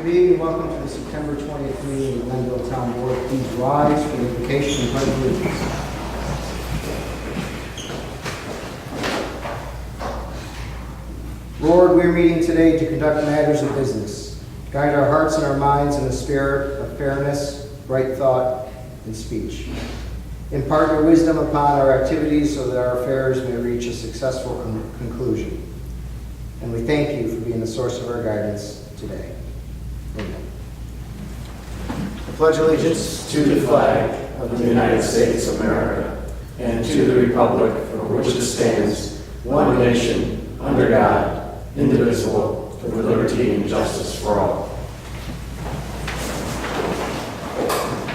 Good evening, welcome to the September 20th meeting of the Glenville Town Board. Please rise for the invocation and pledge of allegiance. Lord, we are meeting today to conduct matters of business. Guide our hearts and our minds in a spirit of fairness, right thought, and speech. Impart your wisdom upon our activities so that our affairs may reach a successful conclusion. And we thank you for being the source of our guidance today. Amen. I pledge allegiance to the flag of the United States of America and to the republic for which it stands, one nation, under God, indivisible, with liberty and justice for all.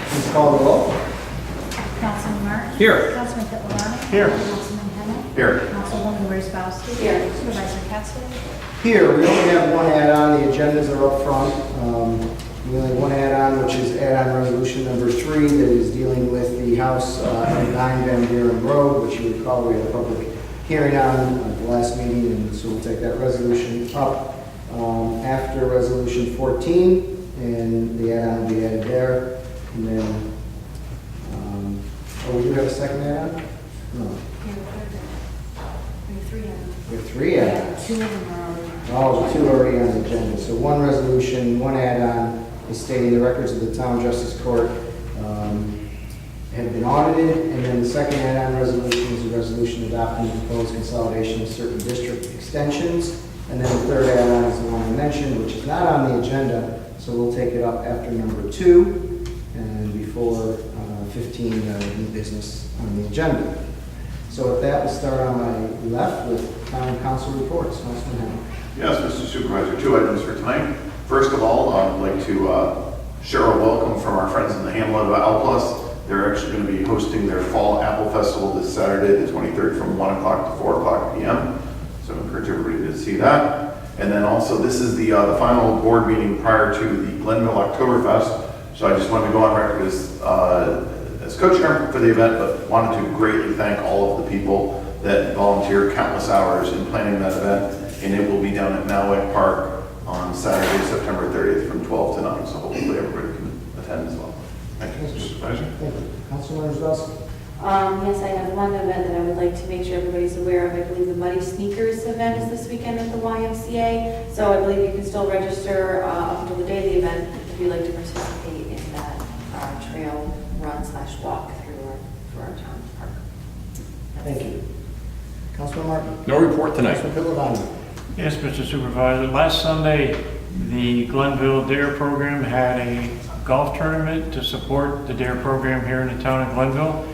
Please call the roll. Councilman Martin? Here. Councilman Pittavani? Here. Councilman Henning? Here. Councilwoman Wozzowski? Here. Supervisor Cassidy? Here, we only have one add-on. The agendas are up front. We only have one add-on, which is add-on resolution number 3 that is dealing with the house at 9 Van Buren Road, which you recall we had a public hearing on at the last meeting, and so we'll take that resolution up after resolution 14, and the add-on will be added there. And then, we do have a second add-on? No. We have 3 of them. We have 3 add-ons. 2 of them are already. Oh, 2 already on the agenda. So one resolution, one add-on is stating the records of the Town Justice Court have been audited, and then the second add-on resolution is a resolution adopting the proposed consolidation of certain district extensions, and then the third add-on is the one I mentioned, which is not on the agenda, so we'll take it up after number 2 and before 15 new business on the agenda. So with that, we'll start on my left with Town Council reports. Councilman Henry. Yes, Mr. Supervisor, 2 items for tonight. First of all, I'd like to share a welcome from our friends in the hamlet of Alplus. They're actually going to be hosting their Fall Apple Festival this Saturday, the 23rd, from 1 o'clock to 4 o'clock p.m. So I encourage everybody to see that. And then also, this is the final board meeting prior to the Glenville Oktoberfest. So I just wanted to go on record as co-chair for the event, but wanted to greatly thank all of the people that volunteered countless hours in planning that event. And it will be down at Nowak Park on Saturday, September 30th from 12 to 9. So hopefully everybody can attend as well. Thank you, Mr. Supervisor. Thank you. Councilman Wozzowski. Yes, I have one event that I would like to make sure everybody's aware of. I believe the Muddy Sneakers event is this weekend at the YMCA. So I believe you can still register up until the day of the event if you'd like to participate in that trail run / walk through our town park. Thank you. Councilman Martin. No report tonight. Councilman Pittavani. Yes, Mr. Supervisor. Last Sunday, the Glenville DARE program had a golf tournament to support the DARE program here in the town of Glenville.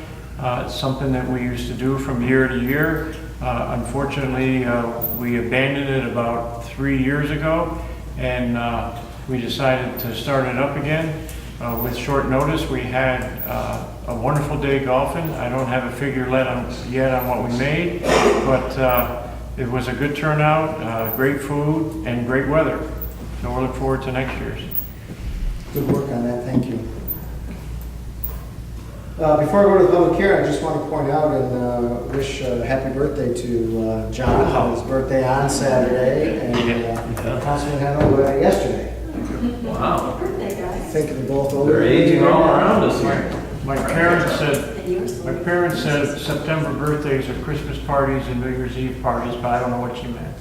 It's something that we used to do from year to year. Unfortunately, we abandoned it about 3 years ago, and we decided to start it up again. With short notice, we had a wonderful day golfing. I don't have a figure yet on what we made, but it was a good turnout, great food, and great weather. So we'll look forward to next year's. Good work on that, thank you. Before I go to the public hearing, I just want to point out and wish a happy birthday to John on his birthday on Saturday, and Councilman Henry yesterday. Wow. Birthday, I guys. think they're both older. They're aging all around us here. My parents said September birthdays are Christmas parties and New Year's Eve parties, but I don't know what she meant.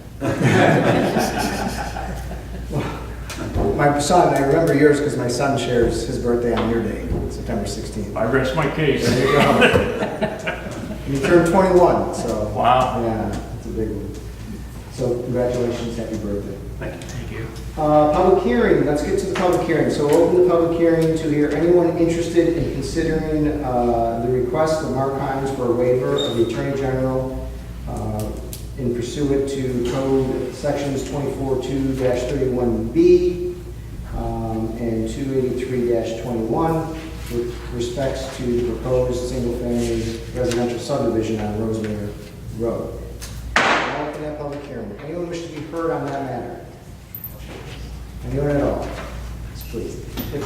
My son, I remember yours because my son shares his birthday on your day, September 16th. I rest my case. There you go. You turned 21, so. Wow. Yeah, it's a big one. So congratulations, happy birthday. Thank you. Public hearing, let's get to the public hearing. So we'll open the public hearing to hear anyone interested in considering the request of Mark Hines for a waiver of the Attorney General in pursuant to Code Sections 242-31B and 283-21 with respects to the proposed single-family residential subdivision on Rosemary Road. I'll open that public hearing. Anyone wish to be heard on that matter? Anyone at all? Yes, please. If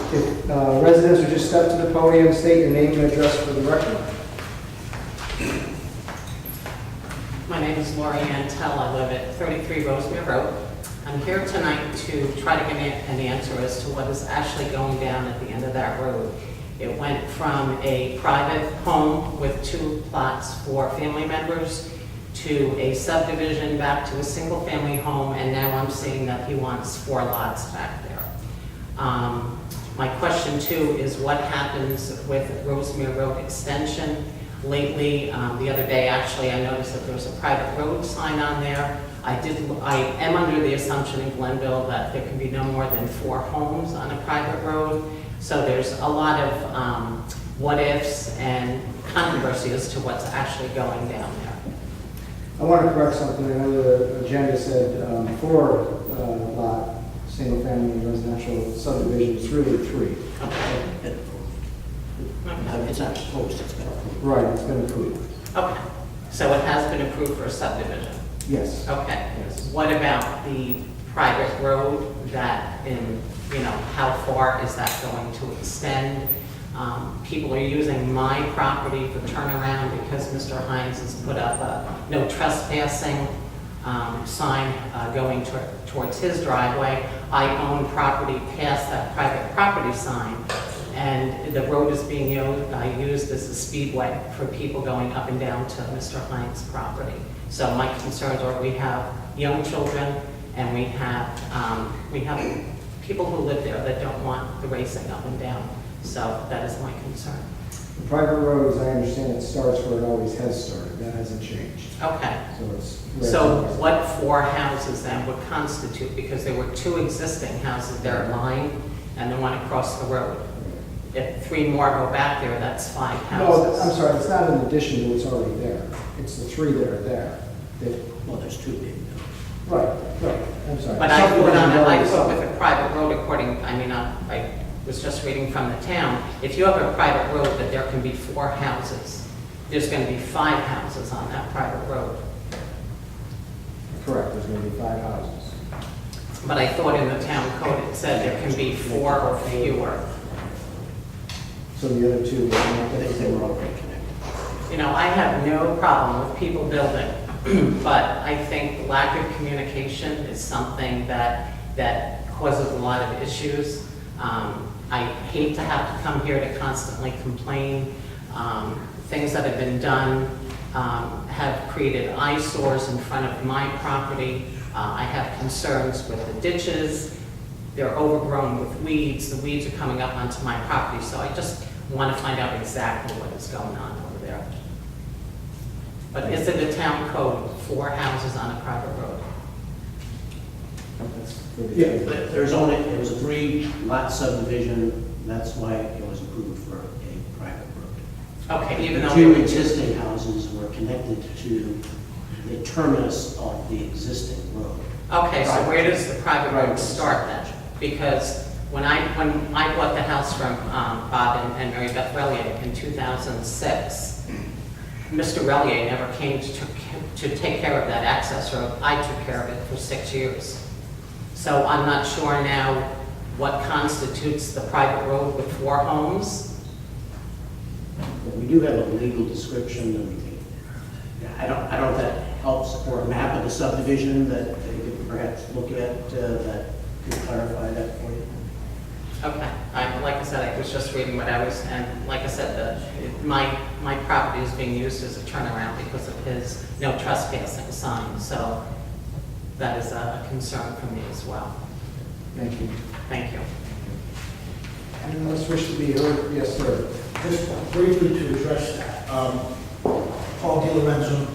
residents would just step to the podium, state your name and address for the record. My name is Lori Ann Tell. I live at 33 Rosemere Road. I'm here tonight to try to get an answer as to what is actually going down at the end of that road. It went from a private home with 2 plots for family members to a subdivision back to a single-family home, and now I'm seeing that he wants 4 lots back there. My question too is what happens with Rosemere Road extension? Lately, the other day, actually, I noticed that there was a private road sign on there. I am under the assumption in Glenville that there can be no more than 4 homes on a private road. So there's a lot of what ifs and controversy as to what's actually going down there. I want to correct something. I know the agenda said 4 lot, single-family residential subdivision. It's really 3. Okay. It's not proposed, it's been approved. Right, it's been approved. Okay. So it has been approved for a subdivision. Yes. Okay. Yes. What about the private road that how far is that going to extend? People are using my property for turnaround because Mr. Hines has put up a no trespassing sign going towards his driveway. I own property past that private property sign, and the road is being used as a speedway for people going up and down to Mr. Hines' property. So my concerns are we have young children and we have people who live there that don't want the racing up and down. So that is my concern. The private road, as I understand it, starts where it always has started. That hasn't changed. Okay. So it's. So what 4 houses then would constitute? Because there were 2 existing houses there lined and the one across the road. If 3 more go back there, that's 5 houses. No, I'm sorry, it's not an addition to what's already there. It's the 3 that are there. Well, there's 2 big. Right, I'm sorry. But I thought Subdivision with a private road, I was just reading from the town, if you have a private road that there can be 4 houses, there's going to be 5 houses on that private road. Correct, there's going to be 5 houses. But I thought in the town code it said there can be 4 or fewer. So the other 2, They were already connected. I have no problem with people building, but I think lack of communication is something that causes a lot of issues. I hate to have to come here to constantly complain. Things that have been done have created eyesores in front of my property. I have concerns with the ditches. They're overgrown with weeds. The weeds are coming up onto my property, so I just want to find out exactly what is going on over there. But is it a town code, 4 houses on a private road? Yeah, but it was a 3-lot subdivision, that's why it was approved for a private road. Okay, even though... The 2 existing houses were connected to the terminus of the existing road. Okay, so where does the private road start then? Because when I bought the house from Bob and Mary Beth Relier in 2006, Mr. Relier never came to take care of that access road. I took care of it for 6 years. So I'm not sure now what constitutes the private road with 4 homes. But we do have a legal description, and I don't know if that helps, or a map of the subdivision that you could perhaps look at that could clarify that for you. Okay, like I said, I was just reading what I was, and like I said, my property is being used as a turnaround because of his no trespassing sign, so that is a concern for me as well. Thank you. Thank you. Anyone else wish to be heard? Yes, sir. Just briefly to address that, Paul DiLorenzo.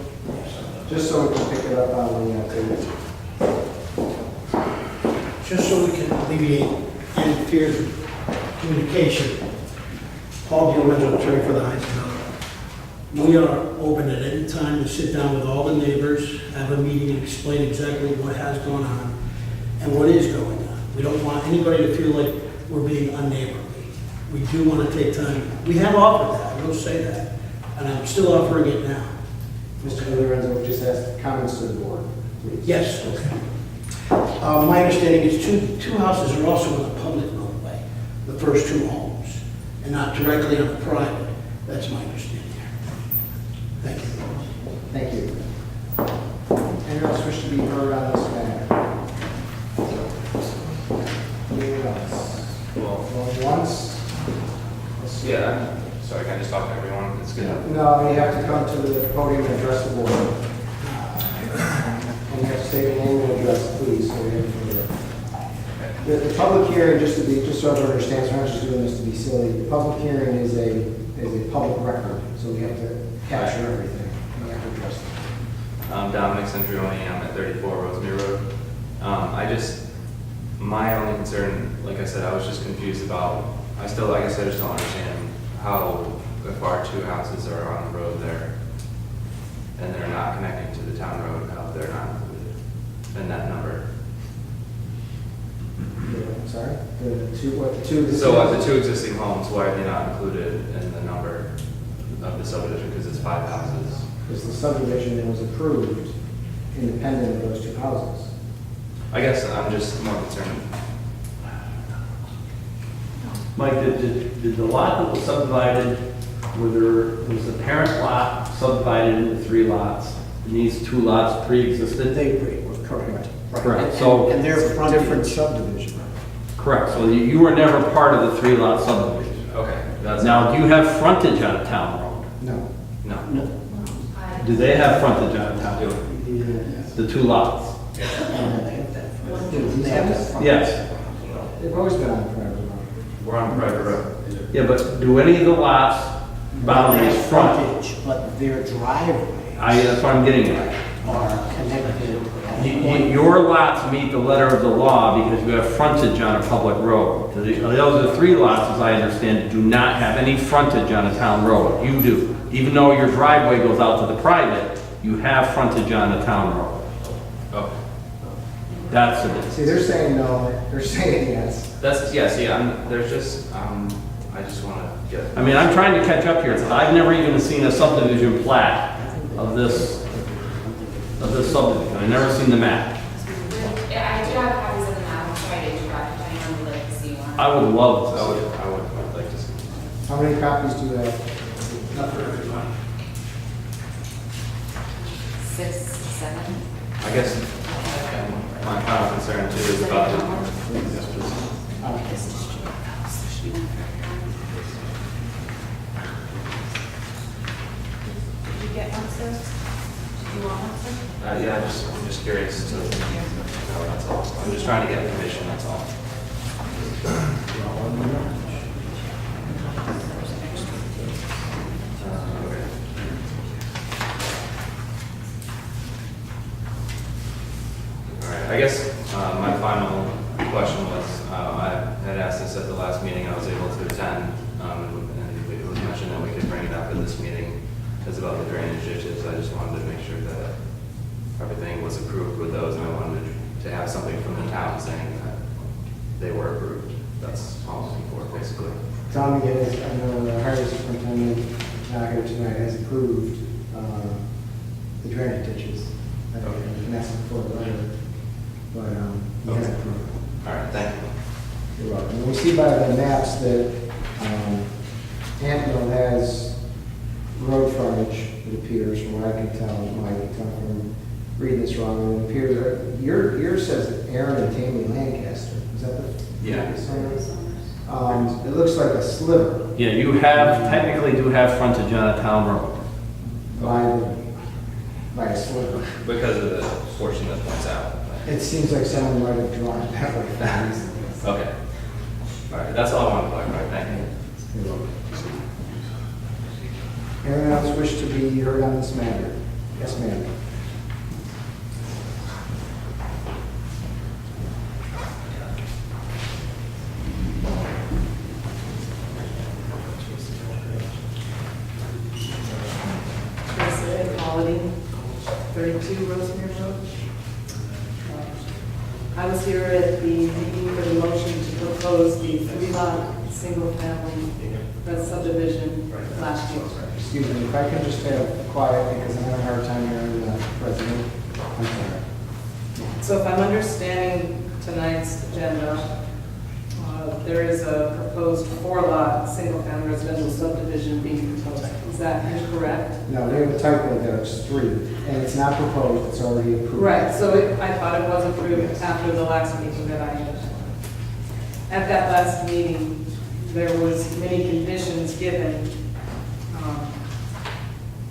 Just so we can pick it up on the table. Just so we can alleviate any fears of communication, Paul DiLorenzo, attorney for the Heinz Development. We are open at any time to sit down with all the neighbors, have a meeting, and explain exactly what has gone on and what is going on. We don't want anybody to feel like we're being unneighborly. We do want to take time. We have offered that, I will say that, and I'm still offering it now. Mr. Lorenzo just asked comments to the board, please. Yes, okay. My understanding is two houses are also on the public roadway, the first 2 homes, and not directly on the private. That's my understanding. Thank you. Thank you. Anyone else wish to be heard on this matter? Yeah, sorry, can I just talk to everyone? It's good. No, you have to come to the podium and address the board. And you have to state your name and address, please, so we have to do it. The public hearing, just so everyone understands, we're not just doing this to be silly, the public hearing is a public record, so we have to capture everything. We have to address it. Dominic Centrioni, I'm at 34 Rosemere Road. My only concern, like I said, I was just confused about, I guess I just don't understand how, if our two houses are on the road there, and they're not connecting to the town road, how they're not included in that number. Sorry? The two. So the two existing homes, why are they not included in the number of the subdivision? Because it's 5 houses. Because the subdivision that was approved independent of those two houses. I guess I'm just more concerned. Mike, did the lot that was subdivided, was the parent lot subdivided into 3 lots? And these 2 lots pre-existed? They were correct. Correct. And- So- And their frontage. Different subdivision. Correct, so you were never part of the 3-lot subdivision. Okay, that's Now, do you have frontage on a town road? No. no. Do they have frontage on a town Do road? it. The 2 lots? Yes. They've always been on private road. We're on private road. Yeah, but do any of the lots boundaries front? Frontage, but their driveways That's what I'm getting at. are connected. at a point. Your lots meet the letter of the law because you have frontage on a public road. The other 3 lots, as I understand it, do not have any frontage on a town road. You do. Even though your driveway goes out to the private, you have frontage on a town road. Okay. That's it. See, they're saying no, they're saying yes. I just want to get. I mean, I'm trying to catch up here, because I've never even seen a subdivision plat of this subdivision. I've never seen the map. Yeah, I do have copies of the map, I'm sorry to interrupt, if anyone would like to see one. I would love I to would like to see. How many copies do you have? Not for everyone. 6, 7. I guess my final concern too is about the. Did you get one, sir? Did you want one, sir? Yeah, I'm just curious to, that's all. I'm just trying to get information, that's all. Okay. All right, I guess my final question was, I had asked this at the last meeting, I was able to attend, and it was mentioned that we could bring it up at this meeting. It's about the drainage ditches. I just wanted to make sure that everything was approved with those, and I wanted to have something from the town saying that they were approved. That's all I'm looking for, basically. Tom, again, I know the highway superintendent here tonight has approved the drainage ditches. And that's for the letter, but he has approved. All right, thank you. You're welcome. And we see by the maps that Antville has road frontage, it appears, from what I can tell, Mike, tell from reading this wrong, it appears, yours says Aaron and Tammy Lancaster, is that the? Yeah. It looks like a sliver Yeah, you technically do have frontage on a town road. by a sliver. Because of the portion that points out. It seems like someone might have drawn it that way. Okay. All right, that's all I wanted to clarify. Thank you. You're welcome. Anyone else wish to be heard on this matter? Yes, ma'am. Teresa Quality, 32 Rosemere Road. I was here at the meeting for the motion to propose the 3-lot, single-family subdivision last year. Excuse me, if I could just have quiet because I'm having a hard time hearing the president. I'm sorry. So if I'm understanding tonight's agenda, there is a proposed 4-lot, single-family residential subdivision being proposed. Is that incorrect? No, they have a typo there, it's 3, and it's not proposed, it's already approved. Right, so I thought it was approved after the last meeting that I had. At that last meeting, there was many conditions given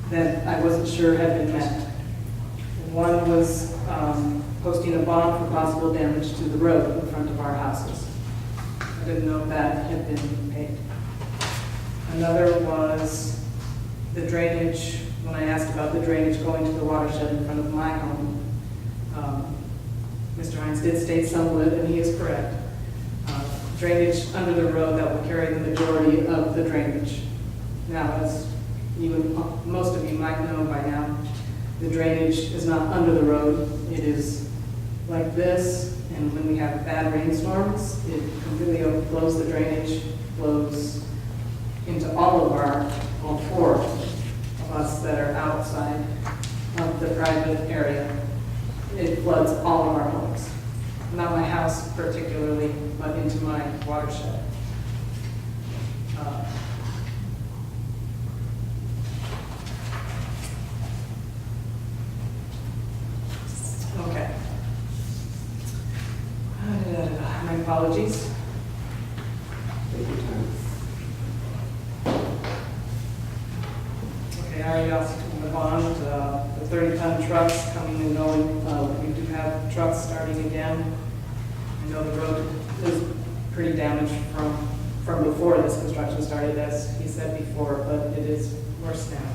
that I wasn't sure had been met. One was posting a bond for possible damage to the road in front of our houses. I didn't know if that had been paid. Another was the drainage, when I asked about the drainage going to the watershed in front of my home. Mr. Hines did state some of it, and he is correct. Drainage under the road that will carry the majority of the drainage. Now, as most of you might know by now, the drainage is not under the road. It is like this, and when we have bad rainstorms, it completely overflows the drainage, flows into all four of us that are outside of the private area. It floods all of our homes. Not my house particularly, but into my watershed. Okay. My apologies. Take your time. Okay, I already asked the bond, the 30-ton trucks coming and going. We do have trucks starting again. I know the road is pretty damaged from before this construction started, as he said before, but it is worse now.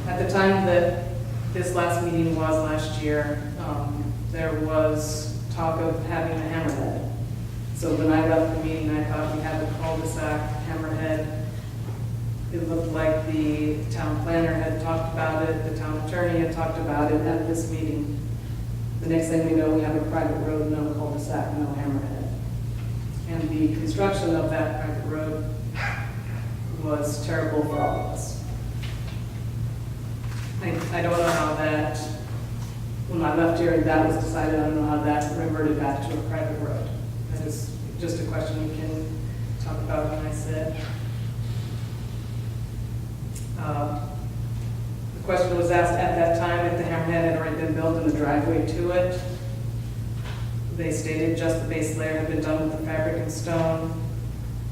At the time that this last meeting was last year, there was talk of having a hammerhead. So when I left the meeting, I thought we had the cul-de-sac hammerhead. It looked like the town planner had talked about it, the town attorney had talked about it at this meeting. The next thing we know, we have a private road, no cul-de-sac, no hammerhead. And the construction of that private road was terrible for all of us. I don't know how that, when I left here, that was decided. I don't know how that reverted back to a private road. That is just a question we can talk about when I said. The question was asked at that time if the hammerhead had already been built in the driveway to it. They stated just the base layer had been done with the fabric and stone.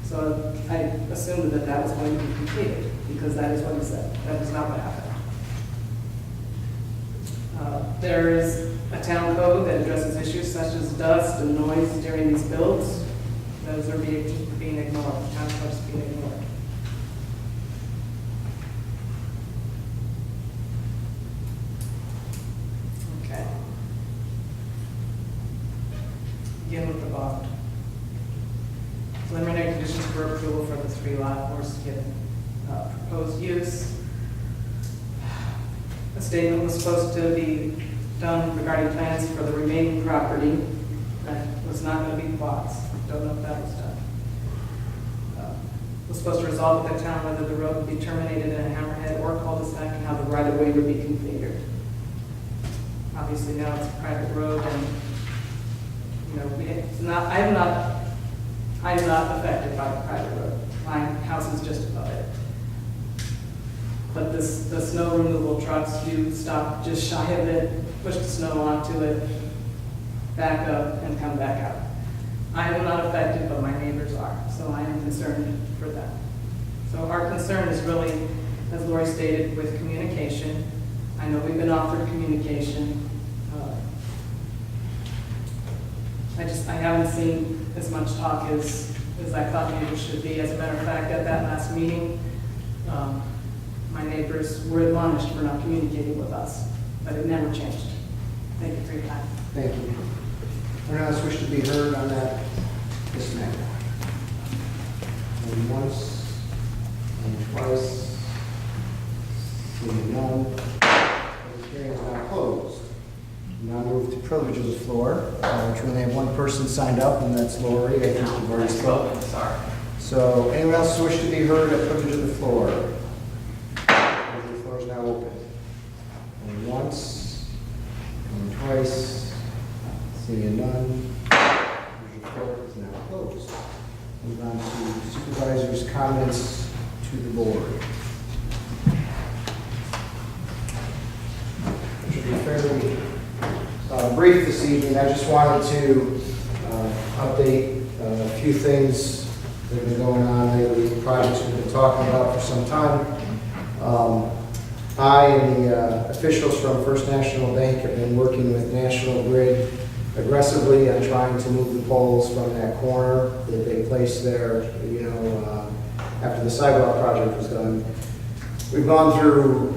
So I assumed that that was going to be completed, because that is what he said. That is not what happened. There is a town code that addresses issues such as dust and noise during these builds. Those are being ignored. The town code is being ignored. Okay. Begin with the bond. Preliminary conditions for approval for the 3-lot Horse Given proposed use. A statement was supposed to be done regarding plans for the remaining property that was not going to be plots. Don't know if that was done. Was supposed to resolve with the town whether the road would be terminated in a hammerhead or cul-de-sac and how the right-of-way would be configured. Obviously now it's a private road, and it's not. I'm not affected by the private road. My house is just above it. But the snow removal trucks do stop just shy of it, push the snow onto it, back up, and come back out. I am not affected, but my neighbors are, so I am concerned for them. So our concern is really, as Lori stated, with communication. I know we've been offered communication. I haven't seen as much talk as I thought maybe it should be. As a matter of fact, at that last meeting, my neighbors were admonished for not communicating with us, but it never changed. Thank you for your time. Thank you. Anyone else wish to be heard on that, this matter? And once, and twice, seeing none, the hearing is now closed. Now move to privilege of the floor, which we only have one person signed up, and that's Lori. I think you've already spoken. Sorry. So anyone else wish to be heard at privilege of the floor? The floor is now open. And once, and twice, seeing none, the floor is now closed. Move on to supervisors' comments to the board. It should be fairly brief this evening. I just wanted to update few things that have been going on lately, projects we've been talking about for some time. I and the officials from First National Bank have been working with National Grid aggressively on trying to move the poles from that corner that they placed there, after the sidewalk project was done. We've gone through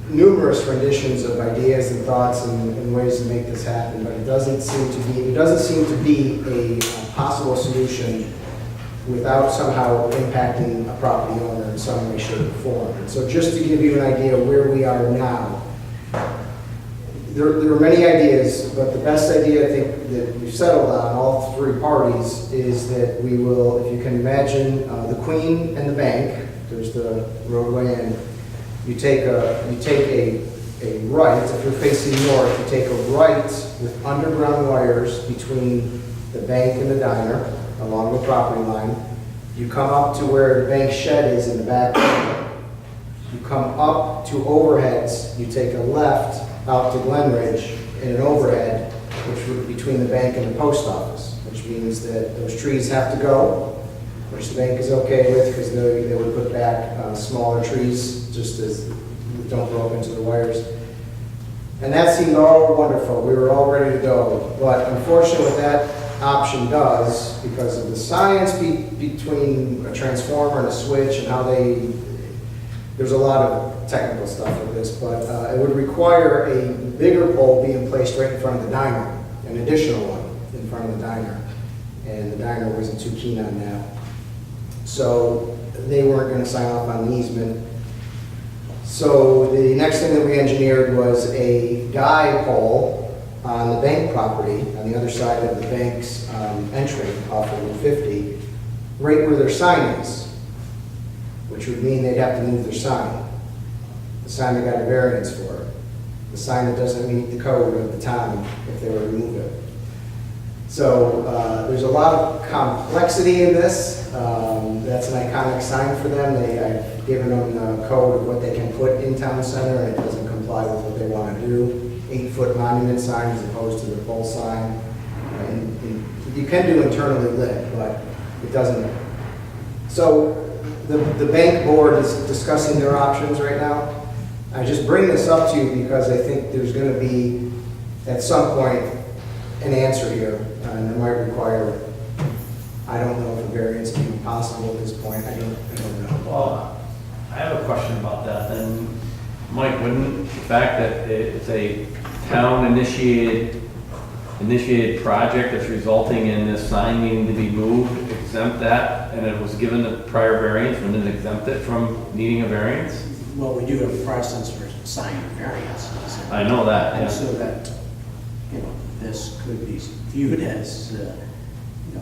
numerous renditions of ideas and thoughts and ways to make this happen, but it doesn't seem to be a possible solution without somehow impacting a property owner in some way, shape, or form. And so just to give you an idea of where we are now, there are many ideas, but the best idea I think that we've settled on, all three parties, is that we will, if you can imagine the Queen and the bank, there's the roadway in, you take a right, if you're facing north, you take a right with underground wires between the bank and the diner along the property line. You come up to where the bank shed is in the back. You come up to overheads, you take a left out to Glen Ridge in an overhead, which would be between the bank and the post office, which means that those trees have to go, which the bank is okay with because they would put back smaller trees just as don't grow up into the wires. And that seemed all wonderful. We were all ready to go. But unfortunately, what that option does, because of the science between a transformer and a switch and how there's a lot of technical stuff with this, but it would require a bigger pole being placed right in front of the diner, an additional one in front of the diner. And the diner wasn't too keen on that. So they weren't going to sign off on the easement. So the next thing that we engineered was a guy pole on the bank property, on the other side of the bank's entry off of Route 50, right where their sign is, which would mean they'd have to move their sign. The sign they got a variance for, the sign that doesn't meet the code of the town if they were to remove it. So there's a lot of complexity in this. That's an iconic sign for them. I've given them the code of what they can put in town center, and it doesn't comply with what they want to do. 8-foot monument sign as opposed to the pole sign. And you can do internally lit, but it doesn't. So the bank board is discussing their options right now. I just bring this up to you because I think there's going to be, at some point, an answer here, and it might require, I don't know if a variance can be possible at this point. I don't know. Well, I have a question about that then. Mike, wouldn't the fact that it's a town-initiated project that's resulting in this sign needing to be moved exempt that, and it was given the prior variance, wouldn't it exempt it from needing a variance? Well, we do have a process for signing variances. I know that, And yeah. so that, this could be viewed as,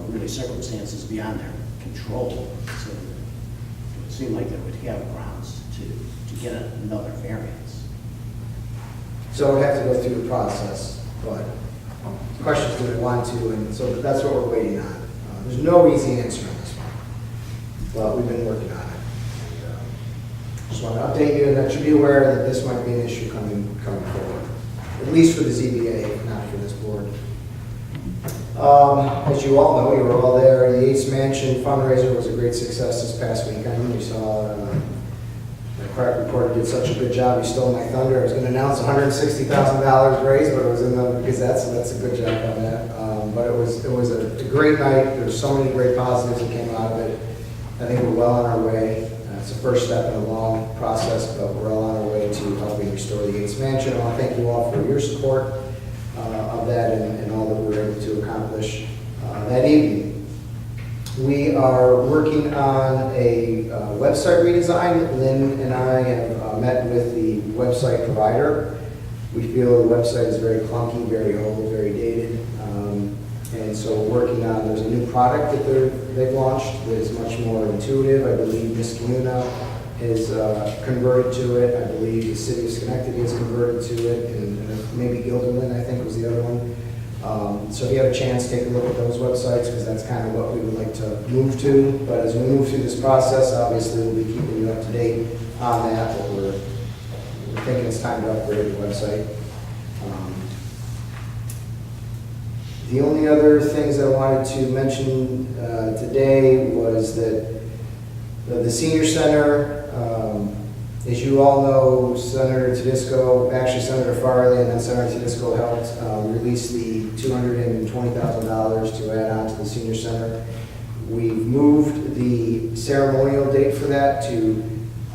really circumstances beyond their control. So it would seem like they would have grounds to get another variance. So we'd have to go through the process, but questions do we want to, and so that's what we're waiting on. There's no easy answer on this one, but we've been working on it. And, just want to update you and let you be aware that this might be an issue coming forward, at least for the ZBA, if not for this board. As you all know, you were all there. The Yates Mansion fundraiser was a great success this past weekend. We saw the crack reporter did such a good job. He stole my thunder. I was going to announce $160,000 raised, but it was in the Gazette, so that's a good job on that. But it was a great night. There's so many great positives that came out of it. I think we're well on our way. It's the first step in a long process, but we're all on our way to helping restore the Yates Mansion. I want to thank you all for your support of that and all that we were able to accomplish that evening. We are working on a website redesign. Lynn and I have met with the website provider. We feel the website is very clunky, very old, very dated. And so we're working on, there's a new product that they've launched that is much more intuitive. I believe Miss Comuna has converted to it. I believe the city of Schenectady has converted to it, and maybe Guilderland, I think, was the other one. So if you have a chance, take a look at those websites, because that's kind of what we would like to move to. But as we move through this process, obviously we'll be keeping you up to date on that, but we're thinking it's time to upgrade the website. The only other things I wanted to mention today was that the senior center, as you all know, Senator Tedisco, actually Senator Farley and then Senator Tedisco helped release the $220,000 to add on to the senior center. We've moved the ceremonial date for that to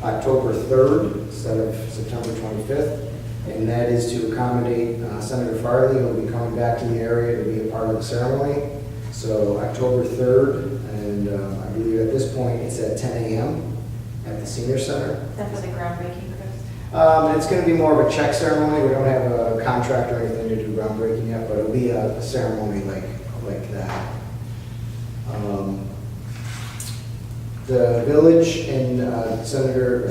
October 3rd instead of September 25th. And that is to accommodate Senator Farley, who will be coming back to the area to be a part of the ceremony. So October 3rd, and I believe at this point it's at 10 a.m. at the senior center. Is that for the groundbreaking, Chris? It's going to be more of a check ceremony. We don't have a contract or anything to do groundbreaking yet, but it'll be a ceremony like that. The village and Senator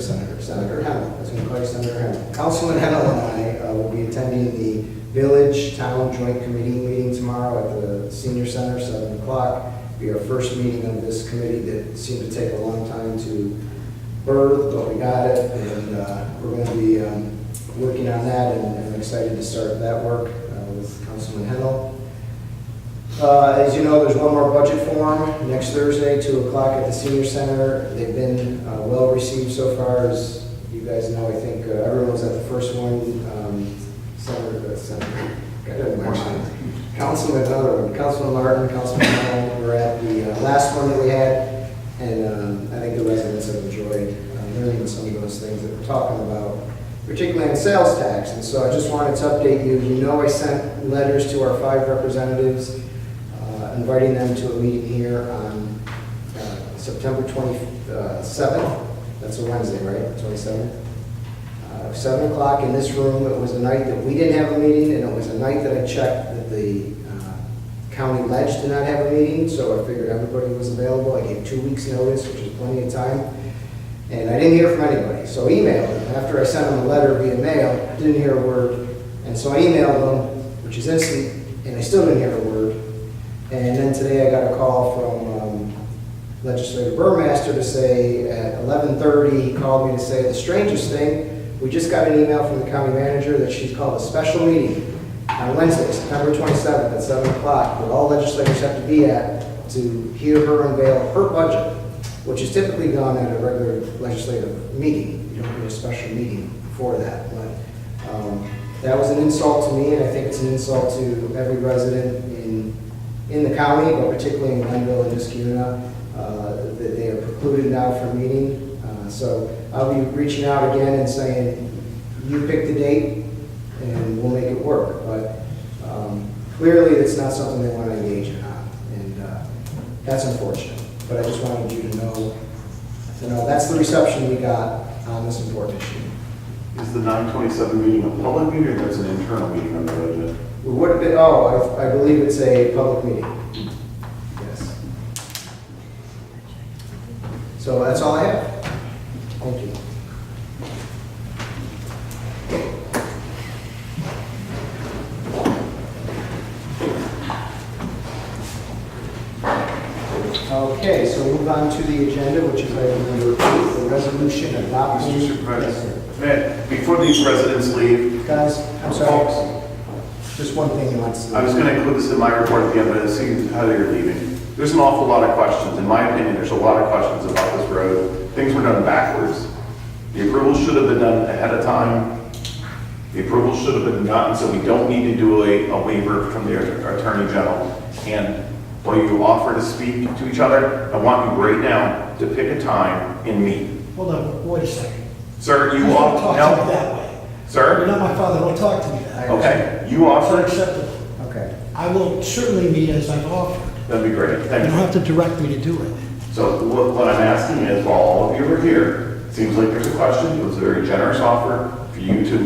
Hennel, I was going to call you Senator Hennel. Councilman Hennel and I will be attending the Village Town Joint Committee meeting tomorrow at the Senior Center, 7 o'clock. It'll be our first meeting of this committee that seemed to take a long time to birth, but we got it, and we're going to be working on that, and I'm excited to start that work with Councilman Hennel. As you know, there's one more budget forum next Thursday, 2 o'clock at the Senior Center. They've been well received so far, as you guys know. I think everyone was at the first one. Councilman Martin, Councilman Hall were at the last one that we had, and I think the residents have enjoyed learning some of those things that we're talking about, particularly in sales tax. And so I just wanted to update you. You know, I sent letters to our 5 representatives inviting them to a meeting here on September 27th. That's a Wednesday, right? 27th? 7 o'clock in this room. It was a night that we didn't have a meeting, and it was a night that I checked that the county ledge did not have a meeting, so I figured everybody was available. I gave 2 weeks' notice, which is plenty of time, and I didn't hear from anybody. So I emailed them. After I sent them a letter via mail, I didn't hear a word, and so I emailed them, which is instant, and I still didn't hear a word. And then today I got a call from Legislator Burmaster to say at 11:30, he called me to say the strangest thing, we just got an email from the county manager that she's called a special meeting on Wednesday, September 27th at 7 o'clock, where all legislators have to be at to hear her unveil her budget, which is typically done at a regular legislative meeting. You don't need a special meeting for that. But that was an insult to me, and I think it's an insult to every resident in the county, but particularly in Glenville and Niskayuna, that they are precluded now from meeting. So I'll be reaching out again and saying, you pick the date and we'll make it work. But clearly it's not something they want to engage in on, and that's unfortunate. But I just wanted you to know that's the reception we got on this important issue. Is the 9/27 meeting a public meeting, or that's an internal meeting on the budget? It would have been, I believe it's a public meeting. Yes. So that's all I have. Thank you. Okay, so move on to the agenda, which is item number 8, the resolution adopting. Mr. Supervisor, before these residents leave, Guys, I'm sorry. Just one thing you want to say. I was going to include this in my report at the end, but it seems how you're leaving. There's an awful lot of questions. In my opinion, there's a lot of questions about this road. Things were done backwards. The approval should have been done ahead of time. The approval should have been gotten, so we don't need to do a waiver from the Attorney General. And while you offer to speak to each other, I want you right now to pick a time and meet. Hold on, wait a second. Sir, you Don't offer, talk to me that way. You're Sir? not my father, don't talk to me that way. Okay, you It's offer, unacceptable. Okay. I will certainly meet as I've offered. that'd be great, You thank don't you. have to direct me to do it. So what I'm asking is, while all of you are here, it seems like there's a question, it was a very generous offer for you to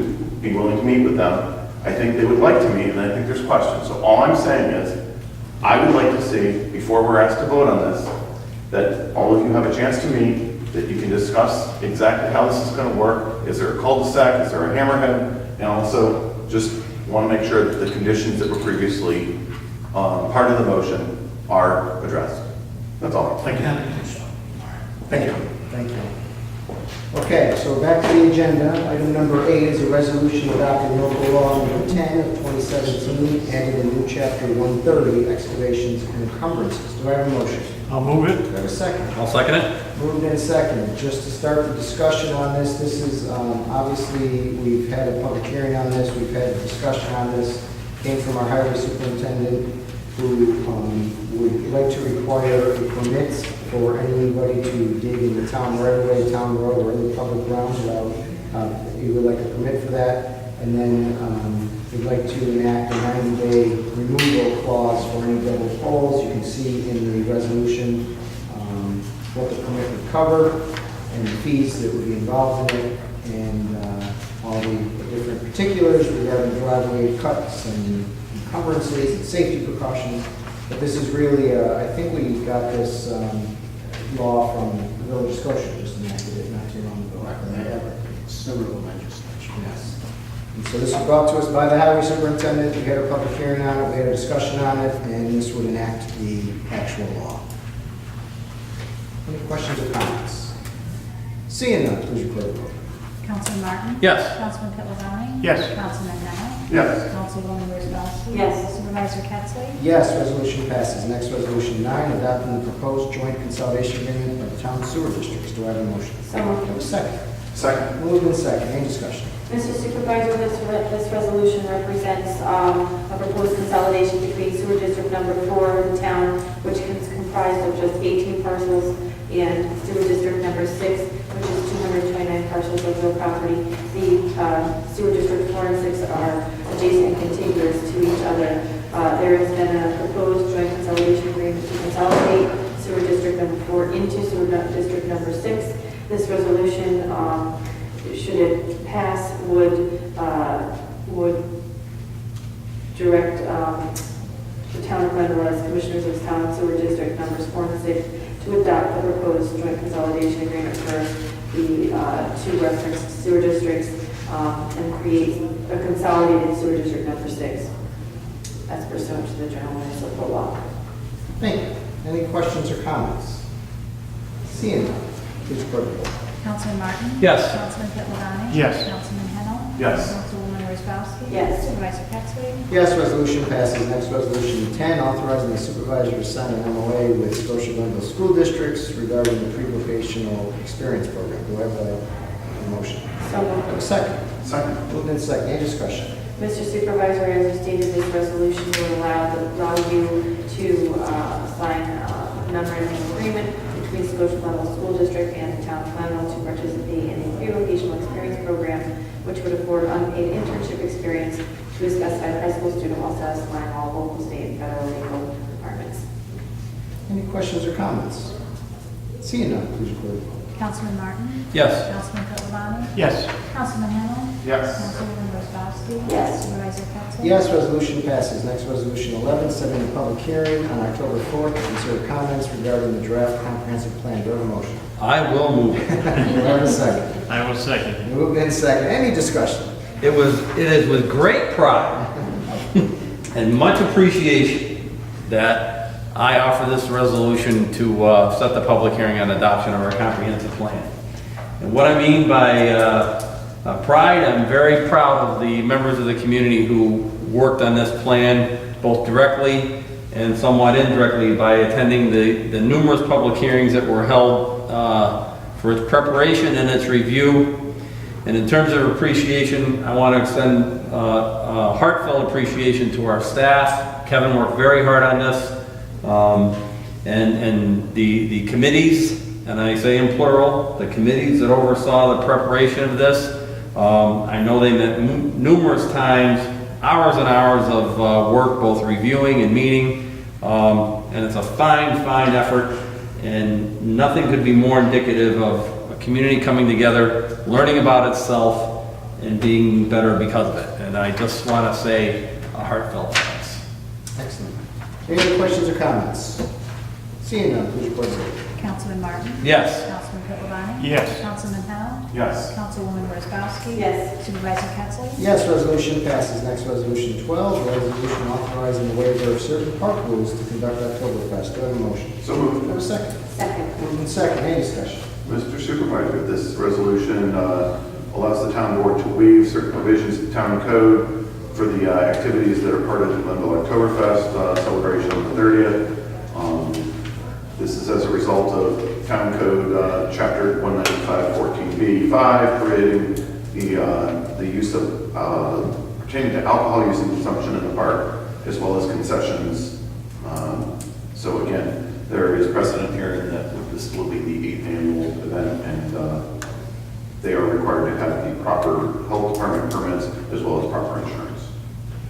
be willing to meet with them. I think they would like to meet, and I think there's questions. So all I'm saying is, I would like to see, before we're asked to vote on this, that all of you have a chance to meet, that you can discuss exactly how this is going to work. Is there a cul-de-sac? Is there a hammerhead? And also, just want to make sure that the conditions that were previously part of the motion are addressed. That's all. Thank you. Happy to do so. Thank you. Thank you. Okay, so back to the agenda. Item number 8 is a resolution adopting local law number 10 of 2017, adding a new chapter 130, excavations and encumbrances. Do I have a motion? I'll move it. Do I have a second? I'll second it. Moved and seconded. Just to start the discussion on this, this is, obviously, we've had a public hearing on this, we've had a discussion on this, came from our highway superintendent, who would like to require a permit for anybody to dig in the town right away, town road, or any public grounds without, he would like a permit for that. And then we'd like to enact a 90-day removal clause for any double poles. You can see in the resolution what the permit would cover and the fees that would be involved in it, and all the different particulars regarding driveway cuts and encumbrances and safety precautions. But this is really, I think we got this law from the Village of Scotia, just enacted it not too long ago. They have similar legislation. Yes. And so this was brought to us by the highway superintendent. We had a public hearing on it, we had a discussion on it, and this would enact the actual law. Any questions or comments? Seeing none, please record the vote. Councilman Martin? Yes. Councilman Pittlebaum? Yes. Councilman Howell? Yes. Councilwoman Wozzachowski? Yes. Supervisor Capson? Yes, resolution passes. Next, resolution 9, adopting the proposed joint consolidation agreement of town sewer districts. Do I have a motion? So moved. Do I have a second? Second. Moved and second. Any discussion? Mr. Supervisor, this resolution represents a proposed consolidation between sewer district number 4 in town, which is comprised of just 18 parcels, and sewer district number 6, which is 229 parcels of real property. The sewer district 4 and 6 are adjacent and contiguous to each other. There has been a proposed joint consolidation agreement to consolidate sewer district number 4 into sewer district number 6. This resolution, should it pass, would direct the town of Glenville as commissioners of town sewer district numbers 4 and 6 to adopt the proposed joint consolidation agreement for the two referenced sewer districts and create a consolidated sewer district number 6 as pursuant to the general municipal law. Thank you. Any questions or comments? Seeing none, please record the vote. Councilman Martin? Yes. Councilman Pittlebaum? Yes. Councilman Hennel? Yes. Councilwoman Wozzachowski? Yes. Supervisor Capson? Yes, resolution passes. Next, resolution 10, authorizing the supervisor to sign an MOA with Scotia Glenville School Districts regarding the pre-vocational experience program. Do I have a motion? So Do I moved. have a second? Second. Moved in second. Any discussion? Mr. Supervisor, as you stated, this resolution will allow you to sign a non-written agreement between Scotia Glenville School District and the town of Glenville to participate in a pre-vocational experience program, which would afford unpaid internship experience to a specified high school student while satisfying all local, state, and federal legal requirements. Any questions or comments? Seeing none, please record the vote. Councilman Martin? Yes. Councilman Pittlebaum? Yes. Councilman Hennel? Yes. Councilwoman Wozzachowski? Yes. Supervisor Capson? Yes, resolution passes. Next, resolution 11, setting a public hearing on October 4th to consider comments regarding the draft comprehensive plan. Do I have a motion? I will move it. Do I have a second? I will second. Moved in second. Any discussion? It is with great pride and much appreciation that I offer this resolution to set the public hearing on adoption of our comprehensive plan. And what I mean by pride, I'm very proud of the members of the community who worked on this plan, both directly and somewhat indirectly by attending the numerous public hearings that were held for its preparation and its review. And in terms of appreciation, I want to extend a heartfelt appreciation to our staff. Kevin worked very hard on this. And the committees, and I say in plural, the committees that oversaw the preparation of this, I know they met numerous times, hours and hours of work, both reviewing and meeting, and it's a fine effort, and nothing could be more indicative of a community coming together, learning about itself, and being better because of it. And I just want to say a heartfelt thanks. Excellent. Any other questions or comments? Seeing none, please report the vote. Councilman Martin? Yes. Councilman Pittlebaum? Yes. Councilman Howell? Yes. Councilwoman Wozzachowski? Yes. Supervisor Capson? Yes, resolution passes. Next, resolution 12, resolution authorizing the waiver of certain park rules to conduct Oktoberfest. Do I have a motion? So Do I moved. have a second? Second. Moved in second. Any discussion? Mr. Supervisor, this resolution allows the town board to waive certain provisions of town code for the activities that are part of the Glenville Oktoberfest celebration on the 30th. This is as a result of town code chapter 195-14B5, creating the use of pertaining to alcohol use and consumption in the park, as well as concessions. So again, there is precedent here in that this will be the 8th annual event, and they are required to have the proper health department permits as well as proper insurance.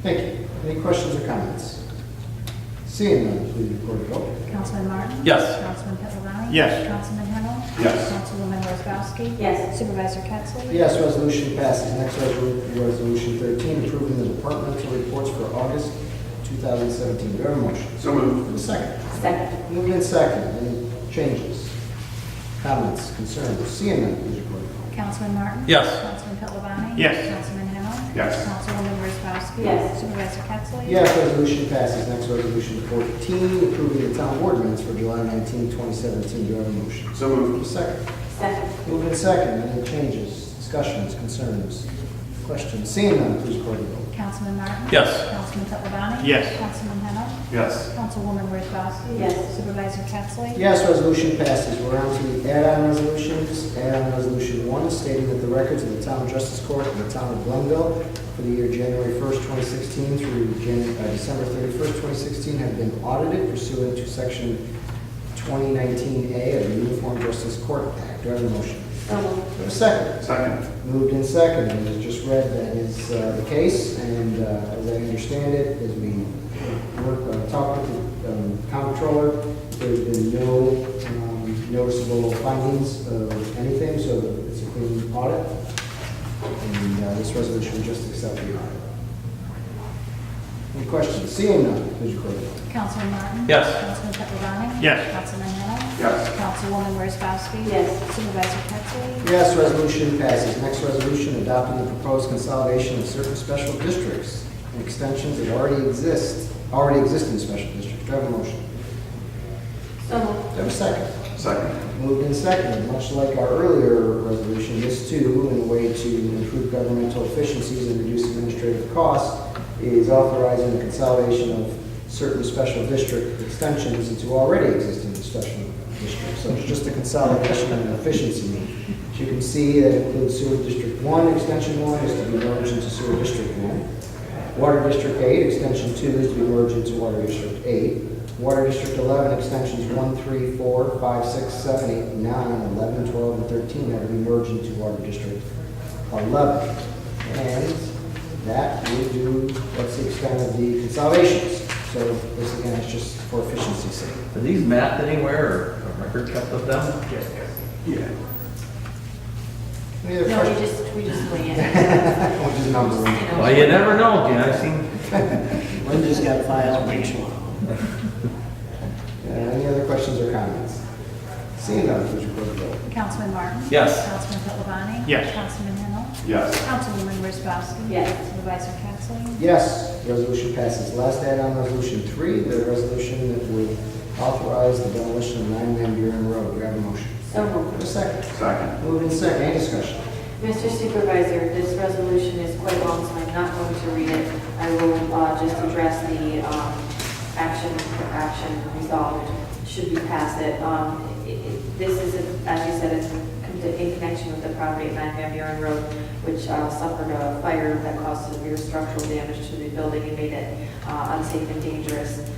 Thank you. Any questions or comments? Seeing none, please record the vote. Councilman Martin? Yes. Councilman Pipelani? Yes. Councilman Henel? Yes. Councilwoman Wozzowski? Yes. Supervisor Pettsley? Yes, resolution passes. Next resolution 13, approving the departmental reports for August 2017. Do I have a motion? So moved. Do I have a second? Second. Moved in second. Any changes, comments, concerns? Seeing none, please record the vote. Councilman Martin? Yes. Councilman Pipelani? Yes. Councilman Henel? Yes. Councilwoman Wozzowski? Yes. Supervisor Pettsley? Yes, resolution passes. Next resolution 14, approving the town board minutes for July 19, 2017. Do I have a motion? So Do I have moved. a second? Second. Moved in second. Any changes, discussions, concerns, questions? Seeing none, please record the vote. Councilman Martin? Yes. Councilman Pipelani? Yes. Councilman Henel? Yes. Councilwoman Wozzowski? Yes. Supervisor Pettsley? Yes, resolution passes. We're on to the add-on resolutions. Add-on resolution 1, stating that the records of the Town Justice Court in the Town of Glenville for the year January 1st, 2016 through December 31st, 2016 have been audited pursuant to Section 2019A of the Uniform Justice Court Act. Do I have a motion? So moved. Do I have a second? Second. Moved in second, and as just read, that is the case, and as I understand it, as we talked with the comptroller, there's been no noticeable findings of anything, so it's a clean audit, and this resolution just accepts the audit. Any questions? Seeing none, please record the vote. Councilman Martin? Yes. Councilman Pipelani? Yes. Councilman Henel? Yes. Councilwoman Wozzowski? Yes. Supervisor Pettsley? Yes, resolution passes. Next resolution, adopting the proposed consolidation of certain special districts and extensions that already exist in special districts. Do I have a motion? So moved. Do I have a second? Second. Moved and seconded. Much like our earlier resolution, this too, in a way to improve governmental efficiencies and reduce administrative costs, is authorizing the consolidation of certain special district extensions into already existing special districts. So it's just a consolidation and efficiency. As you can see, that includes Sewer District 1, Extension 1 is to be merged into Sewer District 1. Water District 8, Extension 2 is to be merged into Water District 8. Water District 11, Extensions 1, 3, 4, 5, 6, 7, 8, 9, 11, 12, and 13 are to be merged into Water District 11. And that will do, that's the extent of the consolidations. So this again is just for efficiency's sake. Are these mapped anywhere or a record kept of them? Yeah. Any other No, questions? we just wing it. We'll just number them. You know. Well, you never know, I've seen. Linda's got files for each one. Any other questions or comments? Seeing none, please record the vote. Councilman Martin? Yes. Councilman Pipelani? Yes. Councilman Henel? Yes. Councilwoman Wozzowski? Yes. Supervisor Pettsley? Yes, resolution passes. Last add-on, resolution 3, the resolution that would authorize the demolition of 9 Van Buren Road. Do I have a motion? So Do I moved. have a second? Second. Moved in second. Any discussion? Mr. Supervisor, this resolution is quite long, so I'm not going to read it. I will just address the action resolved, should we pass it. This is, as you said, it's in connection with the property at 9 Van Buren Road, which suffered a fire that caused severe structural damage to the building and made it unsafe and dangerous.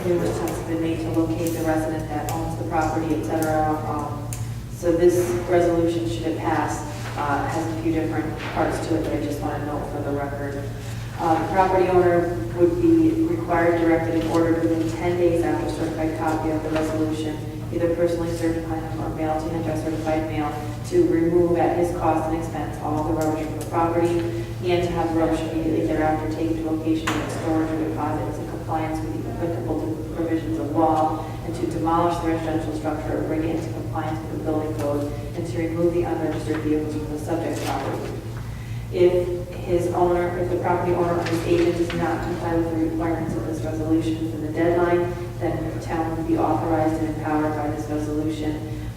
Numerous attempts have been made to locate the resident that owns the property, et cetera. So this resolution, should it pass, has a few different parts to it that I just want to note for the record. The property owner would be required, directed, and ordered within 10 days after a certified copy of the resolution, either personally certified or mailed to him by certified mail, to remove at his cost and expense all the rubbish from the property, and to have the rubbish immediately thereafter taken to a location of storage or deposit in compliance with the applicable provisions of law, and to demolish the residential structure or bring it into compliance with the building code, and to remove the unregistered vehicles from the subject property. If the property owner or his agent does not comply with the requirements of this resolution within the deadline, then the town would be authorized and empowered by this resolution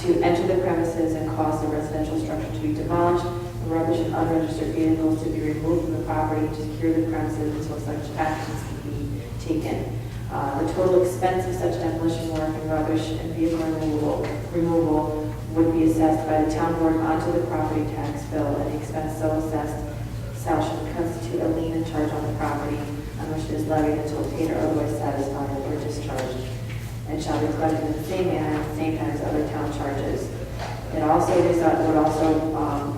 to enter the premises and cause the residential structure to be demolished, and rubbish and unregistered vehicles to be removed from the property to secure the premises until such actions can be taken. The total expense of such demolition work and rubbish and vehicle removal would be assessed by the town board onto the property tax bill, and the expense so assessed shall constitute a lien and charge on the property on which it is levied until paid or otherwise satisfied or discharged, and shall be collected in the same manner at the same time as other town charges. It also would also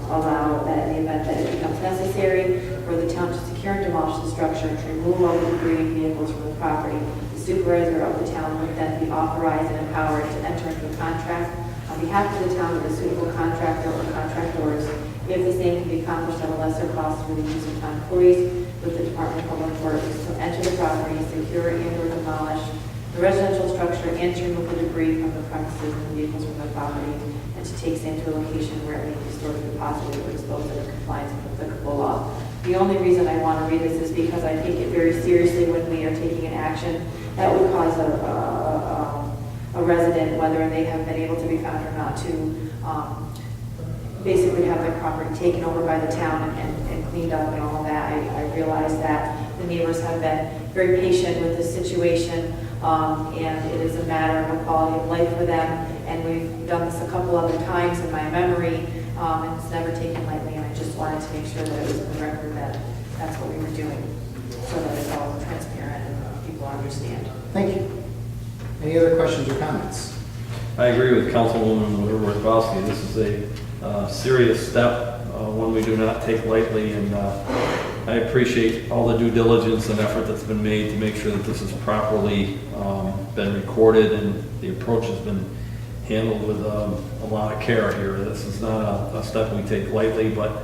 allow that in the event that it becomes necessary for the town to secure and demolish the structure and to remove all the debris and vehicles from the property, the supervisor of the town would then be authorized and empowered to enter into a contract on behalf of the town with a suitable contractor or contractors if the same can be accomplished at a lesser cost through the use of town employees with the Department of Public Works to enter the property, secure and or demolish the residential structure and to remove the debris from the premises and vehicles from the property, and to take same to a location where it may be stored or deposited or disposed of in compliance with applicable law. The only reason I want to read this is because I take it very seriously when we are taking an action that would cause a resident, whether they have been able to be found or not, to basically have their property taken over by the town and cleaned up and all of that. I realize that the neighbors have been very patient with this situation, and it is a matter of a quality of life for them, and we've done this a couple other times in my memory, and it's never taken lightly, and I just wanted to make sure that it was in the record that that's what we were doing, so that it's all transparent and people understand. Thank you. Any other questions or comments? I agree with Councilwoman Worthbowski. This is a serious step, one we do not take lightly, and I appreciate all the due diligence and effort that's been made to make sure that this has properly been recorded and the approach has been handled with a lot of care here. This is not a step we take lightly, but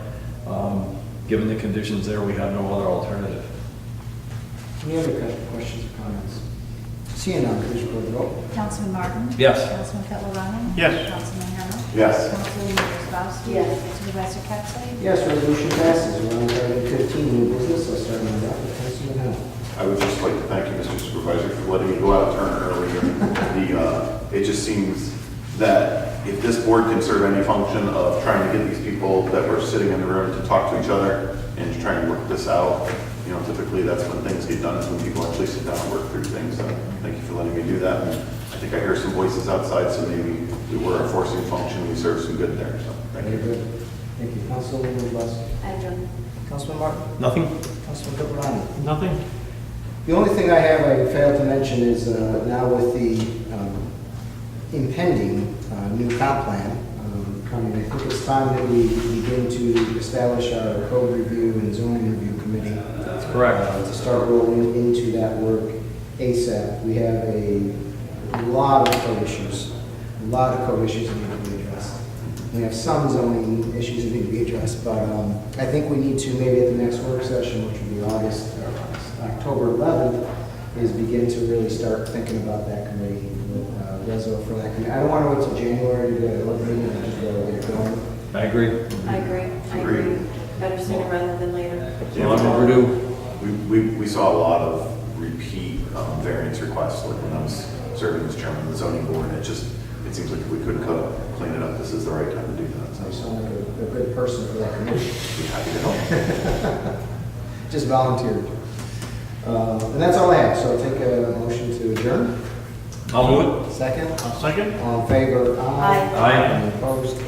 given the conditions there, we have no other alternative. Any other questions or comments? Seeing none, please record the roll. Councilman Martin? Yes. Councilman Kettle Yes. Councilman Hamel? Yes. Councilwoman Wozzachowski? Yes. Supervisor Capson? Yes, resolution passes. We're on to item 15, new business. I'll start on that with Councilman Hamel. I would just like to thank you, Mr. Supervisor, for letting me go out of turn earlier. It just seems that if this board can serve any function of trying to get these people that were sitting in the room to talk to each other and to try and work this out, you know, typically that's when things get done, is when people actually sit down and work through things. So thank you for letting me do that. And I think I hear some voices outside, so maybe we were a forcing function, we served some good there. So thank Very you. good. Thank you. Councilwoman Wozzachowski. I don't. Councilman Martin. Nothing? Councilman Capelani. Nothing? The only thing I have I failed to mention is now with the impending new comp plan coming, I think it's time that we begin to establish our code review and zoning review committee. That's correct. To start rolling into that work ASAP. We have a lot of code issues, that need to be addressed. We have some zoning issues that need to be addressed, but I think we need to, maybe at the next work session, which will be October 11th, is begin to really start thinking about that committee with Rezo for that committee. I don't want to wait till January to get it open, and just really get it going. I agree. I agree. Better sooner rather than later. Long overdue. We saw a lot of repeat variance requests, like when I was serving as chairman of the zoning board, and it seems like if we could clean it up, this is the right time to do that. So you So sound like a good person for that committee. be happy to help. Just volunteered. And that's all I have, so I'll take a motion to adjourn. I'll do it. Second? Second? All in favor? Aye. Aye. Any opposed?